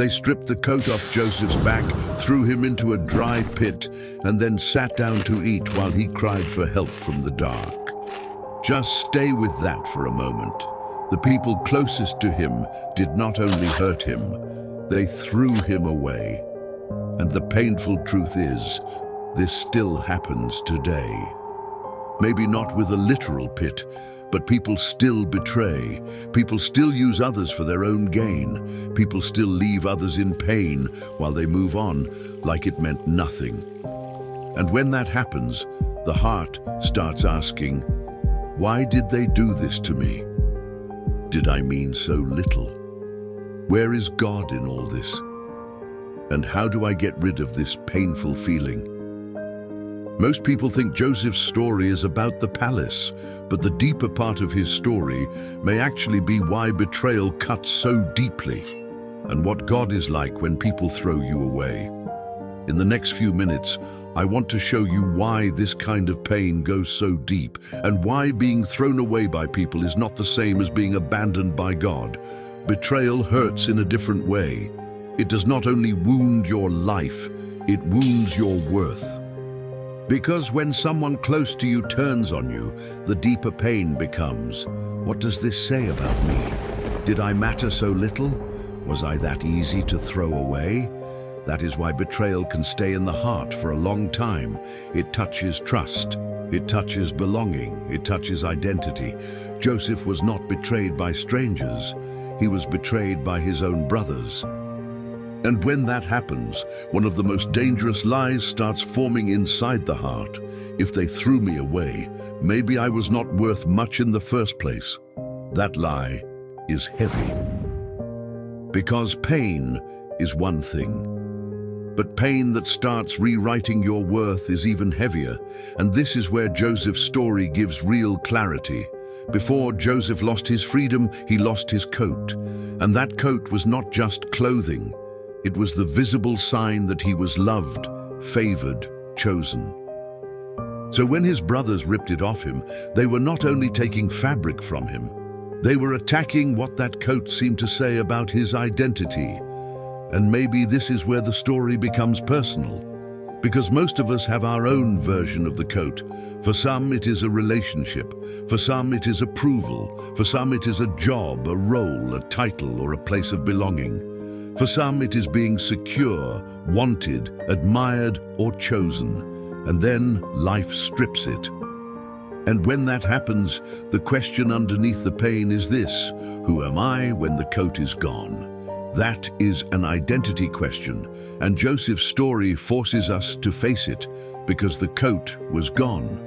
They stripped the coat off Joseph's back, threw him into a dry pit, and then sat down to eat while he cried for help from the dark. Just stay with that for a moment. The people closest to him did not only hurt him, they threw him away. And the painful truth is, this still happens today. Maybe not with a literal pit, but people still betray. People still use others for their own gain. People still leave others in pain while they move on like it meant nothing. And when that happens, the heart starts asking, why did they do this to me? Did I mean so little? Where is God in all this? And how do I get rid of this painful feeling? Most people think Joseph's story is about the palace, but the deeper part of his story may actually be why betrayal cuts so deeply, and what God is like when people throw you away. In the next few minutes, I want to show you why this kind of pain goes so deep, and why being thrown away by people is not the same as being abandoned by God. Betrayal hurts in a different way. It does not only wound your life, it wounds your worth. Because when someone close to you turns on you, the deeper pain becomes, what does this say about me? Did I matter so little? Was I that easy to throw away? That is why betrayal can stay in the heart for a long time. It touches trust. It touches belonging. It touches identity. Joseph was not betrayed by strangers. He was betrayed by his own brothers. And when that happens, one of the most dangerous lies starts forming inside the heart. If they threw me away, maybe I was not worth much in the first place. That lie is heavy. Because pain is one thing, but pain that starts rewriting your worth is even heavier. And this is where Joseph's story gives real clarity. Before Joseph lost his freedom, he lost his coat. And that coat was not just clothing. It was the visible sign that he was loved, favored, chosen. So when his brothers ripped it off him, they were not only taking fabric from him, they were attacking what that coat seemed to say about his identity. And maybe this is where the story becomes personal, because most of us have our own version of the coat. For some, it is a relationship. For some, it is approval. For some, it is a job, a role, a title, or a place of belonging. For some, it is being secure, wanted, admired, or chosen. And then life strips it. And when that happens, the question underneath the pain is this: who am I when the coat is gone? That is an identity question, and Joseph's story forces us to face it, because the coat was gone.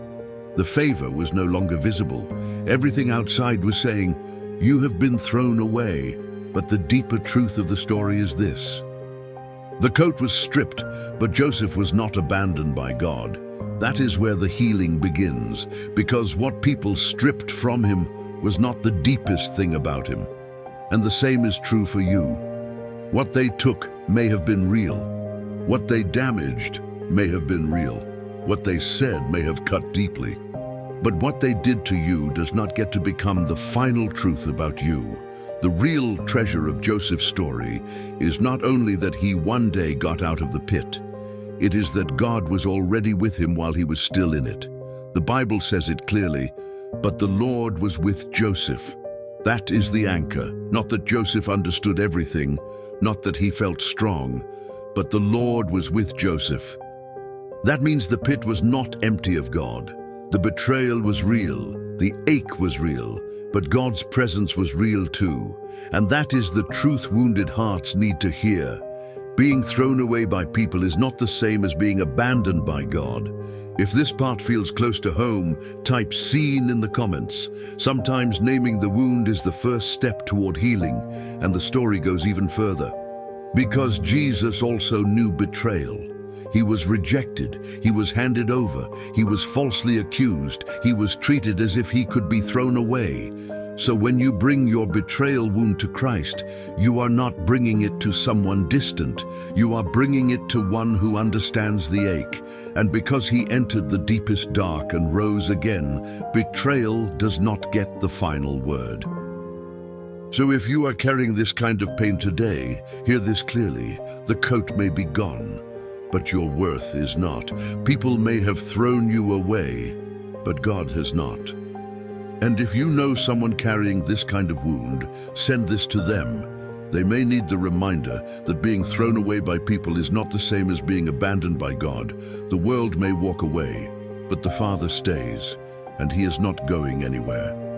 The favor was no longer visible. Everything outside was saying, "You have been thrown away." But the deeper truth of the story is this: the coat was stripped, but Joseph was not abandoned by God. That is where the healing begins, because what people stripped from him was not the deepest thing about him. And the same is true for you. What they took may have been real. What they damaged may have been real. What they said may have cut deeply. But what they did to you does not get to become the final truth about you. The real treasure of Joseph's story is not only that he one day got out of the pit, it is that God was already with him while he was still in it. The Bible says it clearly, but the Lord was with Joseph. That is the anchor. Not that Joseph understood everything, not that he felt strong, but the Lord was with Joseph. That means the pit was not empty of God. The betrayal was real, the ache was real, but God's presence was real too. And that is the truth wounded hearts need to hear. Being thrown away by people is not the same as being abandoned by God. If this part feels close to home, type "seen" in the comments. Sometimes naming the wound is the first step toward healing, and the story goes even further. Because Jesus also knew betrayal. He was rejected, he was handed over, he was falsely accused, he was treated as if he could be thrown away. So when you bring your betrayal wound to Christ, you are not bringing it to someone distant. You are bringing it to one who understands the ache. And because he entered the deepest dark and rose again, betrayal does not get the final word. So if you are carrying this kind of pain today, hear this clearly. The coat may be gone, but your worth is not. People may have thrown you away, but God has not. And if you know someone carrying this kind of wound, send this to them. They may need the reminder that being thrown away by people is not the same as being abandoned by God. The world may walk away, but the Father stays, and He is not going anywhere.